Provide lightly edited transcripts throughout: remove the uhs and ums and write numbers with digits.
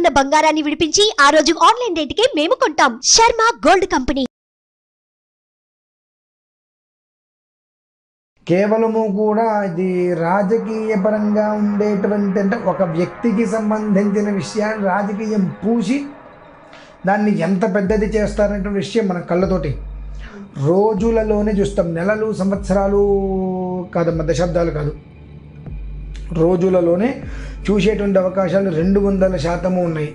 ఉన్న బంగారాన్ని విడిపించి ఆ రోజు ఆన్లైన్ రేటుకే మేము కొంటాం. Sharma gold company. కేవలము కూడా ఇది రాజకీయ పరంగా ఉండేటువంటి అంటే ఒక వ్యక్తికి సంబంధించిన విషయాన్ని రాజకీయం పూసి దాన్ని ఎంత పెద్దది చేస్తారనే విషయం మన కళ్ళతోటి రోజులలోనే చూస్తాం. నెలలు సంవత్సరాలు కాదమ్మా, దశాబ్దాలు కాదు, రోజులలోనే చూసేటువంటి అవకాశాలు 200% ఉన్నాయి.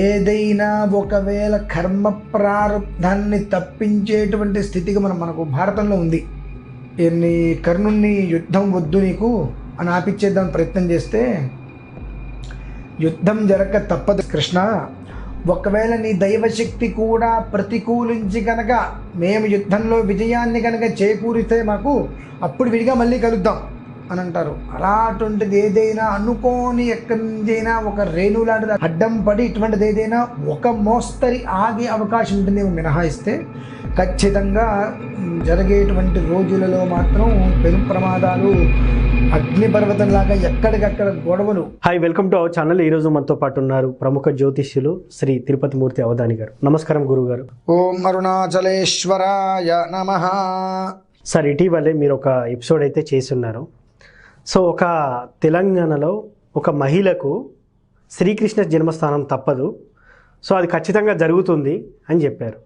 ఏదైనా ఒకవేళ కర్మ ప్రారంధాన్ని తప్పించేటువంటి స్థితిగా మనకు భారతంలో ఉంది. కర్ణుణ్ణి యుద్ధం వద్దు నీకు అని ఆపిచ్చేద్దాం ప్రయత్నం చేస్తే యుద్ధం జరగక తప్పదు కృష్ణ. ఒకవేళ నీ దైవశక్తి కూడా ప్రతికూలించి కనుక మేము యుద్ధంలో విజయాన్ని కనుక చేకూరితే మాకు అప్పుడు విడిగా మళ్ళీ కలుద్దాం అని అంటారు. అలాంటిది ఏదైనా అనుకోని ఎక్కడి నుంచైనా ఒక రేణు లాంటిది అడ్డం పడి ఇటువంటిది ఏదైనా ఒక మోస్తరి ఆగే అవకాశం ఉంటుంది మినహాయిస్తే ఖచ్చితంగా జరిగేటువంటి రోజులలో మాత్రం పెను ప్రమాదాలు, అగ్నిపర్వతంలాగా ఎక్కడికక్కడ గొడవలు. Hi, welcome to our channel. ఈరోజు మనతో పాటు ఉన్నారు ప్రముఖ జ్యోతిష్యులు శ్రీ తిరుపతి మూర్తి అవధాని గారు. నమస్కారం గురువు గారు. ఓం అరుణాచలేశ్వరాయ నమః. సార్, ఇటీవలే మీరు ఒక ఎపిసోడ్ అయితే చేస్తున్నారు. సో ఒక తెలంగాణలో ఒక మహిళకు శ్రీకృష్ణ జన్మస్థానం తప్పదు, సో అది ఖచ్చితంగా జరుగుతుంది అని చెప్పారు.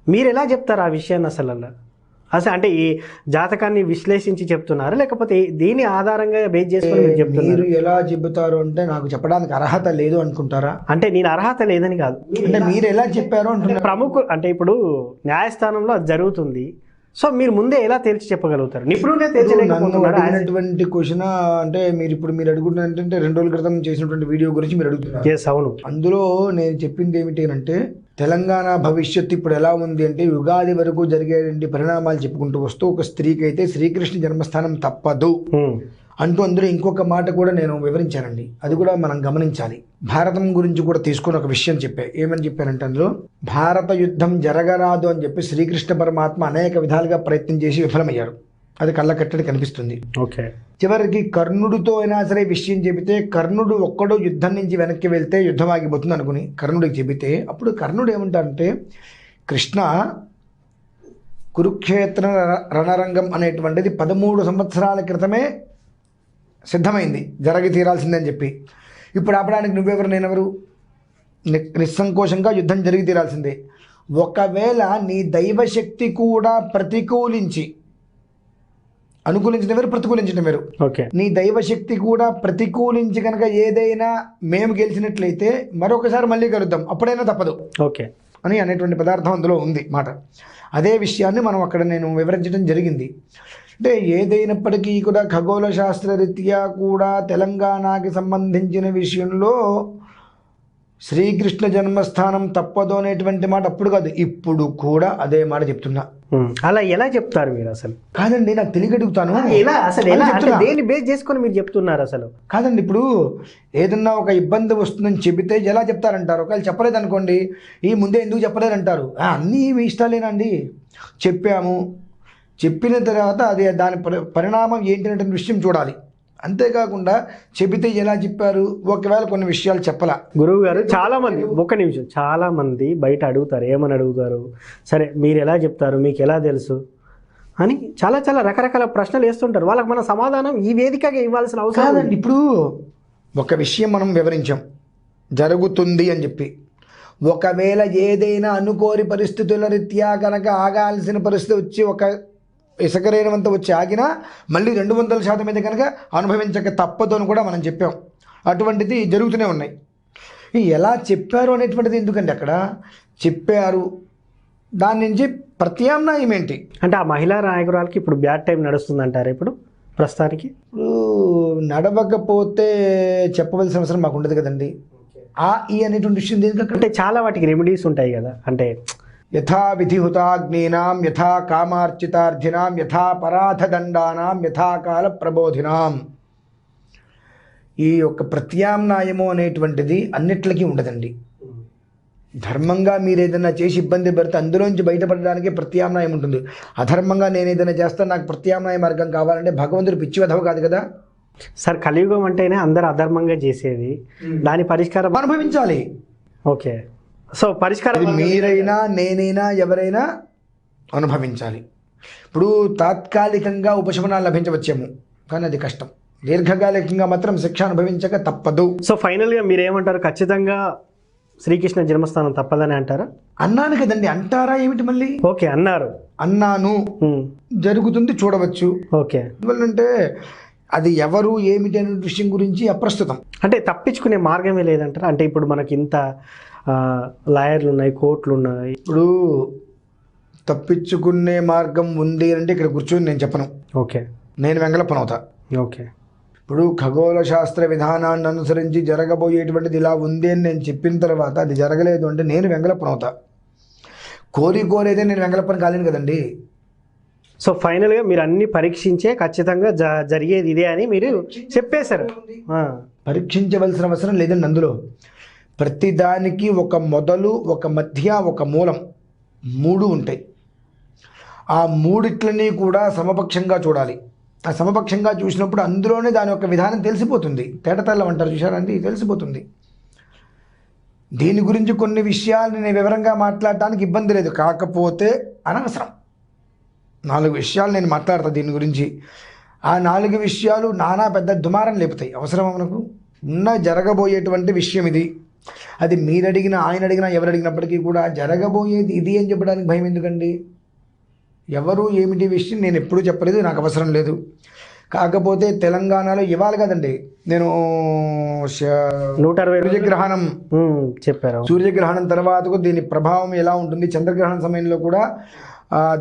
మీరు ఎలా చెప్తారు ఆ విషయాన్ని? అసలు అంటే ఈ జాతకాన్ని విశ్లేషించి చెప్తున్నారు, లేకపోతే దీని ఆధారంగా బేస్ చేసుకొని మీరు చెప్తున్నారు? మీరు ఎలా చెబుతారు అంటే నాకు చెప్పడానికి అర్హత లేదు అనుకుంటారా? అంటే నేను అర్హత లేదని కాదు, అంటే మీరు ఎలా చెప్పారు అంటే ప్రముఖ అంటే ఇప్పుడు న్యాయస్థానంలో అది జరుగుతుంది, సో మీరు ముందే ఎలా తేల్చి చెప్పగలుగుతారు? నిపుణులే అడిగినటువంటి క్వశ్చన్ అంటే మీరు అడుగుతున్నారు అంటే 2 రోజుల క్రితం చేసినటువంటి వీడియో గురించి మీరు అడుగుతున్నారు. అవును. అందులో నేను చెప్పింది ఏమిటి అంటే తెలంగాణ భవిష్యత్తు ఇప్పుడు ఎలా ఉంది అంటే యుగాది వరకు జరిగేటువంటి పరిణామాలు చెప్పుకుంటూ వస్తూ ఒక స్త్రీకి అయితే శ్రీకృష్ణ జన్మస్థానం తప్పదు అంటూ అందులో ఇంకొక మాట కూడా నేను వివరించానండి. అది కూడా మనం గమనించాలి. భారతం గురించి కూడా తీసుకుని ఒక విషయం ఏమని చెప్పానంటే అందులో భారత యుద్ధం జరగరాదు అని చెప్పి శ్రీకృష్ణ పరమాత్మ అనేక విధాలుగా ప్రయత్నం చేసి విఫలమయ్యారు. అది కళ్ళ కట్టడి కనిపిస్తుంది. ఓకే, చివరికి కర్ణుడితో అయినా సరే విషయం చెబితే కర్ణుడు ఒక్కడు యుద్ధం నుంచి వెనక్కి వెళ్తే యుద్ధం ఆగిపోతుంది అనుకుని కర్ణుడికి చెబితే అప్పుడు కర్ణుడు ఏమంటారంటే కృష్ణ కురుక్షేత్ర రణరంగం అనేటువంటిది 13 సంవత్సరాల క్రితమే సిద్ధమైంది, జరిగి తీరాల్సిందని చెప్పి. ఇప్పుడు ఆపడానికి నువ్వెవరు నేనెవరు? నిస్సంకోచంగా యుద్ధం జరిగి తీరాల్సిందే. ఒకవేళ నీ దైవశక్తి కూడా అనుకూలించిన వేరు, ప్రతికూలించిన వేరు. ఓకే, నీ దైవశక్తి కూడా ప్రతికూలించి కనుక ఏదైనా మేము గెలిచినట్లయితే మరొకసారి మళ్ళీ కలుద్దాం, అప్పుడైనా తప్పదు ఓకే అని అనేటువంటి పదార్థం అందులో ఉంది మాట. అదే విషయాన్ని మనం అక్కడ నేను వివరించడం జరిగింది. అంటే ఏదైనప్పటికీ కూడా ఖగోళ శాస్త్రరీత్యా కూడా తెలంగాణకి సంబంధించిన విషయంలో శ్రీకృష్ణ జన్మస్థానం తప్పదు అనేటువంటి మాట అప్పుడు కాదు, ఇప్పుడు కూడా అదే మాట చెప్తున్నా. అలా ఎలా చెప్తారు మీరు? అసలు కాదండి, నాకు తెలియగడుగుతాను దేని బేస్ చేసుకొని మీరు చెప్తున్నారు అసలు? కాదండి, ఇప్పుడు ఏదన్నా ఒక ఇబ్బంది వస్తుందని చెబితే ఎలా చెప్తారంటారు? ఒకవేళ చెప్పలేదు అనుకోండి, ఈ ముందే ఎందుకు చెప్పలేదంటారు. అన్నీ మీ ఇష్టాలేనండి. చెప్పిన తర్వాత అది దాని పరిణామం ఏంటంటే విషయం చూడాలి. అంతేకాకుండా చెబితే ఎలా చెప్పారు, ఒకవేళ కొన్ని విషయాలు చెప్పలా. గురువు గారు చాలా మంది బయట అడుగుతారు, ఏమని అడుగుతారు, సరే మీరు ఎలా చెప్తారు, మీకు ఎలా తెలుసు అని చాలా రకరకాల ప్రశ్నలు వేస్తుంటారు. వాళ్ళకి మన సమాధానం ఈ వేదికగా ఇవ్వాల్సిన అవసరం కాదండి. ఇప్పుడు ఒక విషయం మనం వివరించాం జరుగుతుంది అని చెప్పి, ఒకవేళ ఏదైనా అనుకోని పరిస్థితుల రీత్యా కనుక ఆగాల్సిన పరిస్థితి వచ్చి ఒక ఇసుకరేణువంత వచ్చి ఆగినా మళ్ళీ 200% మీద కనుక అనుభవించక తప్పదు అని కూడా మనం చెప్పాం. అటువంటిది జరుగుతూనే ఉన్నాయి. ఎలా చెప్పారు అనేటువంటిది ఎందుకండి, అక్కడ చెప్పారు దాని నుంచి ప్రత్యామ్నాయం ఏంటి అంటే ఆ మహిళా నాయకురాలకి ఇప్పుడు బ్యాడ్ టైం నడుస్తుంది అంటారు ఇప్పుడు ప్రస్తుతానికి? ఇప్పుడు నడవకపోతే చెప్పవలసిన అవసరం మాకు ఉండదు కదండి. ఈ అనేటువంటి విషయం దేనికి అంటే చాలా వాటికి రెమెడీస్ ఉంటాయి కదా. అంటే యథా విధిహుతాగ్నీనాం యథా కామార్చితార్థినాం యథా పరాధదండానాం యథా కాల ప్రబోధినాం. ఈ యొక్క ప్రత్యామ్నాయము అనేటువంటిది అన్నిట్లకి ఉండదండి. ధర్మంగా మీరు ఏదైనా చేసి ఇబ్బంది పడితే అందులోంచి బయటపడడానికి ప్రత్యామ్నాయం ఉంటుంది. అధర్మంగా నేను ఏదైనా చేస్తాను నాకు ప్రత్యామ్నాయ మార్గం కావాలంటే భగవంతుడు పిచ్చి వెధవ కాదు కదా. సార్ కలియుగం అంటేనే అందరు అధర్మంగా చేసేది, దాని పరిష్కారం అనుభవించాలి. ఓకే. సో పరిష్కారం అది మీరైనా నేనైనా ఎవరైనా అనుభవించాలి. ఇప్పుడు తాత్కాలికంగా ఉపశమనాలు లభించవచ్చేమో, కానీ అది కష్టం. దీర్ఘకాలికంగా మాత్రం శిక్ష అనుభవించక తప్పదు. సో ఫైనల్గా మీరు ఏమంటారు? ఖచ్చితంగా శ్రీకృష్ణ జన్మస్థానం తప్పదని అంటారా? అన్నాను కదండి, అంటారా ఏమిటి మళ్ళీ? ఓకే అన్నారు, అన్నాను. జరుగుతుంది, చూడవచ్చు. ఓకే. ఎందువల్లంటే అది ఎవరు ఏమిటి అనే విషయం గురించి అప్రస్తుతం. అంటే తప్పించుకునే మార్గమే లేదంటారా? అంటే ఇప్పుడు మనకి ఇంత లాయర్లు ఉన్నాయి, కోర్టులు ఉన్నాయి. ఇప్పుడు తప్పించుకునే మార్గం ఉంది అంటే ఇక్కడ కూర్చొని నేను చెప్పను. ఓకే. నేను వెంగళప్పనవుతా. ఓకే. ఇప్పుడు ఖగోళ శాస్త్ర విధానాన్ని అనుసరించి జరగబోయేటువంటిది ఇలా ఉంది అని నేను చెప్పిన తర్వాత అది జరగలేదు అంటే నేను వెంగళప్పనవుతా. కోరైతే నేను వెంగళప్పని కాలేను కదండి. సో ఫైనల్గా మీరు అన్ని పరీక్షించే ఖచ్చితంగా జరిగేది ఇదే అని మీరు చెప్పేశారు. పరీక్షించవలసిన అవసరం లేదండి. అందులో ప్రతిదానికి ఒక మొదలు, ఒక మధ్య, ఒక మూలం, 3 ఉంటాయి. ఆ మూడిట్లని కూడా సమపక్షంగా చూడాలి. ఆ సమపక్షంగా చూసినప్పుడు అందులోనే దాని యొక్క విధానం తెలిసిపోతుంది. తేటతెల్లం అంటారు చూశారండి, తెలిసిపోతుంది. దీని గురించి కొన్ని విషయాలు నేను వివరంగా మాట్లాడటానికి ఇబ్బంది లేదు, కాకపోతే అనవసరం. 4 విషయాలు నేను మాట్లాడతా దీని గురించి. ఆ 4 విషయాలు నానా పెద్ద దుమారం లేపుతాయి. అవసరమా మనకు? జరగబోయేటువంటి విషయం ఇది. అది మీరు అడిగినా, ఆయన అడిగినా, ఎవరు అడిగినప్పటికీ కూడా జరగబోయేది ఇది అని చెప్పడానికి భయం ఎందుకండి? ఎవరు ఏమిటి విషయం నేను ఎప్పుడూ చెప్పలేదు, నాకు అవసరం లేదు. కాకపోతే తెలంగాణలో ఇవ్వాలి కదండి, నేను 160 సూర్యగ్రహణం చెప్పారు. సూర్యగ్రహణం తర్వాతకు దీని ప్రభావం ఎలా ఉంటుంది, చంద్రగ్రహణం సమయంలో కూడా,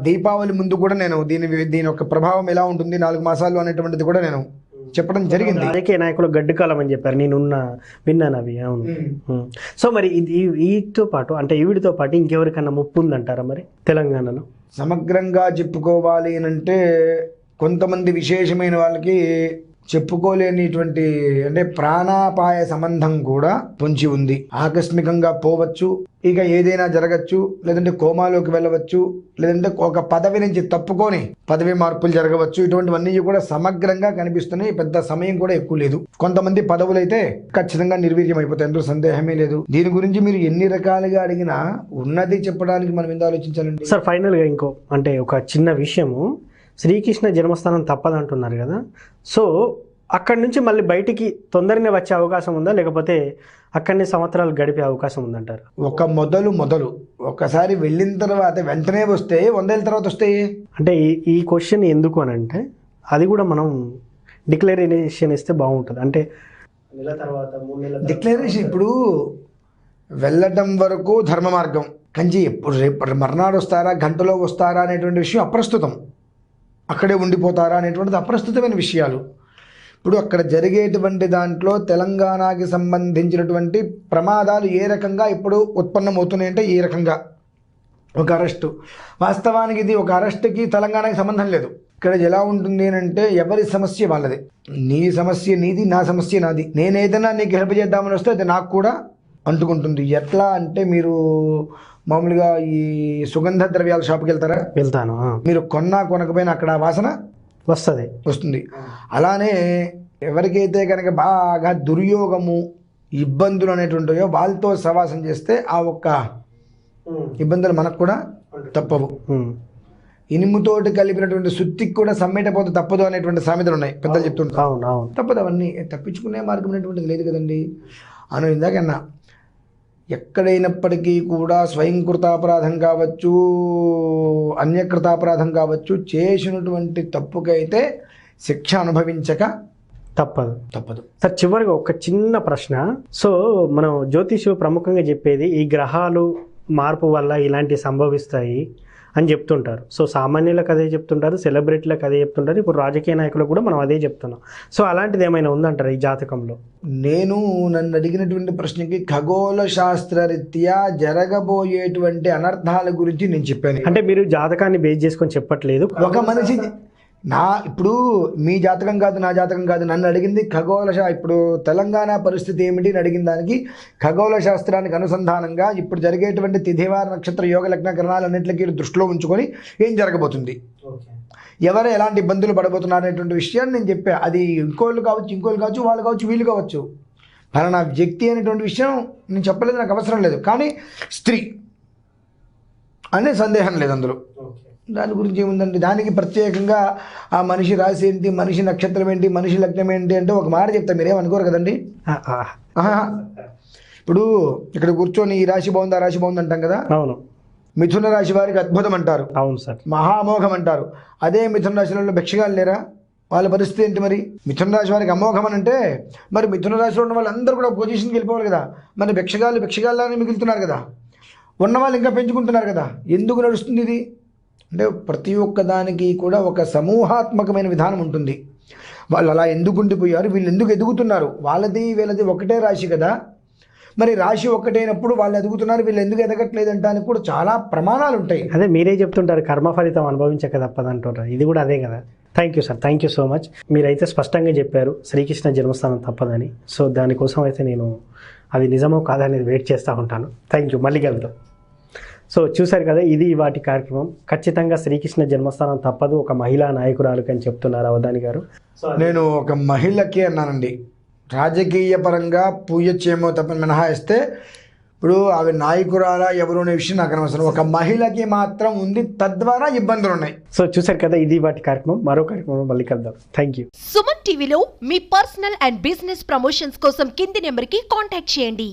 దీపావళి ముందు కూడా నేను దీని యొక్క ప్రభావం ఎలా ఉంటుంది 4 మాసాలు అనేటువంటిది కూడా నేను చెప్పడం జరిగింది. రాజకీయ నాయకులు గడ్డు కాలం అని చెప్పారు, నేను విన్నాను అవి. అవును. సో మరి వీటితో పాటు, అంటే ఈవిడితో పాటు ఇంకెవరికన్నా ముప్పు ఉందంటారా మరి తెలంగాణలో? సమగ్రంగా చెప్పుకోవాలి అంటే కొంతమంది విశేషమైన వాళ్ళకి చెప్పుకోలేనిటువంటి, అంటే ప్రాణాపాయ సంబంధం కూడా పొంచి ఉంది. ఆకస్మికంగా పోవచ్చు, ఇక ఏదైనా జరగచ్చు, లేదంటే కోమాలోకి వెళ్ళవచ్చు, లేదంటే ఒక పదవి నుంచి తప్పుకొని పదవి మార్పులు జరగవచ్చు. ఇటువంటివన్నీ కూడా సమగ్రంగా కనిపిస్తున్నాయి. పెద్ద సమయం కూడా ఎక్కువ లేదు. కొంతమంది పదవులైతే ఖచ్చితంగా నిర్వీర్యం అయిపోతాయి, అందులో సందేహమే లేదు. దీని గురించి మీరు ఎన్ని రకాలుగా అడిగినా ఉన్నది చెప్పడానికి మనం ఎందుకు ఆలోచించాలండి. సార్ ఫైనల్గా ఇంకో, అంటే ఒక చిన్న విషయము, శ్రీకృష్ణ జన్మస్థానం తప్పదంటున్నారు కదా, సో అక్కడి నుంచి మళ్ళీ బయటికి తొందరనే వచ్చే అవకాశం ఉందా, లేకపోతే అక్కడిని సంవత్సరాలు గడిపే అవకాశం ఉందంటారు? ఒక మొదలు ఒకసారి వెళ్ళిన తర్వాత వెంటనే వస్తే 100 ఏళ్ళ తర్వాత వస్తాయి. అంటే ఈ క్వశ్చన్ ఎందుకు అని అంటే, అది కూడా మనం డిక్లరేషన్ ఇస్తే బాగుంటుంది. అంటే నెల తర్వాత 3 నెలల డిక్లరేషన్ ఇప్పుడు వెళ్ళటం వరకు ధర్మ మార్గం కంచి, ఎప్పుడు రేపు మర్నాడు వస్తారా, గంటలో వస్తారా అనేటువంటి విషయం అప్రస్తుతం. అక్కడే ఉండిపోతారా అనేటువంటిది అప్రస్తుతమైన విషయాలు. ఇప్పుడు అక్కడ జరిగేటువంటి దాంట్లో తెలంగాణకి సంబంధించినటువంటి ప్రమాదాలు ఏ రకంగా ఇప్పుడు ఉత్పన్నమవుతున్నాయంటే ఈ రకంగా ఒక అరెస్టు. వాస్తవానికి ఇది ఒక అరెస్టుకి తెలంగాణకి సంబంధం లేదు. ఇక్కడ ఎలా ఉంటుంది అంటే ఎవరి సమస్య వాళ్ళది. నీ సమస్య నీది, నా సమస్య నాది. నేను ఏదైనా నీకు హెల్ప్ చేద్దామని వస్తే అది నాకు కూడా అంటుకుంటుంది. ఎట్లా అంటే మీరు మామూలుగా ఈ సుగంధ ద్రవ్యాల షాప్కి వెళ్తారా? వెళ్తాను. మీరు కొనకపోయినా అక్కడ వాసన వస్తుంది. అలానే ఎవరికైతే కనుక బాగా దుర్యోగము, ఇబ్బందులు అనేటువంటివో వాళ్ళతో సవాసం చేస్తే ఆ ఒక్క ఇబ్బందులు మనకు కూడా తప్పవు. ఇనుముతోటి కలిపినటువంటి సుత్తికి కూడా సమ్మేటపోతే తప్పదు అనేటువంటి సామెతలు ఉన్నాయి, పెద్దలు చెప్తుంటారు. తప్పదు, అవన్నీ తప్పించుకునే మార్గం అనేటువంటిది లేదు కదండి. ఇందాకన్నా ఎక్కడైనప్పటికీ కూడా స్వయంకృతాపరాధం కావచ్చు, అన్యకృతాపరాధం కావచ్చు, చేసినటువంటి తప్పుకైతే శిక్ష అనుభవించక తప్పదు. సార్ చివరిగా ఒక చిన్న ప్రశ్న. సో మనం జ్యోతిషు ప్రముఖంగా చెప్పేది ఈ గ్రహాలు మార్పు వల్ల ఇలాంటివి సంభవిస్తాయి అని చెప్తుంటారు. సో సామాన్యులకు అదే చెప్తుంటారు, సెలబ్రిటీలకు అదే చెప్తుంటారు, ఇప్పుడు రాజకీయ నాయకులకు కూడా మనం అదే చెప్తున్నాం. సో అలాంటిది ఏమైనా ఉందంటారు ఈ జాతకంలో? నన్ను అడిగినటువంటి ప్రశ్నకి ఖగోళ శాస్త్రరీత్యా జరగబోయేటువంటి అనర్థాల గురించి నేను చెప్పాను. అంటే మీరు జాతకాన్ని బేస్ చేసుకొని చెప్పట్లేదు. ఒక మనిషి ఇప్పుడు మీ జాతకం కాదు, నా జాతకం కాదు, నన్ను అడిగింది ఇప్పుడు తెలంగాణ పరిస్థితి ఏమిటి అని అడిగిన దానికి ఖగోళ శాస్త్రానికి అనుసంధానంగా ఇప్పుడు జరిగేటువంటి తిథివార నక్షత్ర యోగ లగ్న గ్రహాలన్నింటికి దృష్టిలో ఉంచుకొని ఏం జరగబోతుంది, ఎవరు ఎలాంటి ఇబ్బందులు పడబోతున్నారు అనేటువంటి విషయాన్ని నేను చెప్పా. అది ఇంకోళ్ళు కావచ్చు వాళ్ళు కావచ్చు వీళ్ళు కావచ్చు, ఫలానా వ్యక్తి అనేటువంటి విషయం నేను చెప్పలేదు, నాకు అవసరం లేదు. కానీ స్త్రీ అనే సందేహం లేదు అందులో. దాని గురించి ఏముందండి, దానికి ప్రత్యేకంగా ఆ మనిషి రాశి ఏంటి, మనిషి నక్షత్రం ఏంటి, మనిషి లగ్నం ఏంటి అంటే ఒక మాట చెప్తా, మీరేమనుకోరు కదండి. ఇప్పుడు ఇక్కడ కూర్చొని ఈ రాశి బాగుంది ఆ రాశి బాగుంది అంటాం కదా. అవును. మిథున రాశి వారికి అద్భుతం అంటారు. అవును సార్. మహామోఘం అంటారు. అదే మిథున రాశిలో భిక్షగాలు లేరా, వాళ్ళ పరిస్థితి ఏంటి మరి? మిథున రాశి వారికి అమోఘం అని అంటే మరి మిథున రాశిలో ఉన్న వాళ్ళందరూ కూడా పొజిషన్కి వెళ్ళిపోవాలి కదా. మరి భిక్షగాళ్ళని మిగులుతున్నారు కదా, ఉన్నవాళ్ళు ఇంకా పెంచుకుంటున్నారు కదా. ఎందుకు నడుస్తుంది ఇది అంటే ప్రతి ఒక్క దానికి కూడా ఒక సమూహాత్మకమైన విధానం ఉంటుంది. వాళ్ళు అలా ఎందుకు ఉండిపోయారు, వీళ్ళు ఎందుకు ఎదుగుతున్నారు, వాళ్ళది వీళ్ళది ఒకటే రాశి కదా. మరి రాశి ఒక్కటైనప్పుడు వాళ్ళు ఎదుగుతున్నారు, వీళ్ళు ఎందుకు ఎదగట్లేదు అంటానికి కూడా చాలా ప్రమాణాలు ఉంటాయి. అదే మీరే చెప్తుంటారు, కర్మ ఫలితం అనుభవించక తప్పదంటుంటారు. ఇది కూడా అదే కదా. Thank you sir, thank you so much. మీరైతే స్పష్టంగా చెప్పారు శ్రీకృష్ణ జన్మస్థానం తప్పదని. సో దానికోసం అయితే నేను అది నిజమో కాదనేది వెయిట్ చేస్తూ ఉంటాను. థ్యాంక్ యూ, మళ్ళీ కలుద్దాం. సో చూశారు కదా, ఇది వాటి కార్యక్రమం. ఖచ్చితంగా శ్రీకృష్ణ జన్మస్థానం తప్పదు, ఒక మహిళా నాయకురాలు అని చెప్తున్నారు అవధాని గారు. నేను ఒక మహిళకి అన్నానండి, రాజకీయ పరంగా పూయచ్చేమో తప్పని మినహాయిస్తే ఇప్పుడు ఆమె నాయకురాలా ఎవరు అనే విషయం నాకు అనవసరం. ఒక మహిళకి మాత్రం ఉంది, తద్వారా ఇబ్బందులు ఉన్నాయి. సో చూశారు కదా, ఇది వాటి కార్యక్రమం. మరో కార్యక్రమం మళ్ళీ కలుద్దాం. Thank you. సుమన్ టీవీలో మీ పర్సనల్ అండ్ బిజినెస్ ప్రమోషన్స్ కోసం కింది నెంబర్కి కాంటాక్ట్ చేయండి.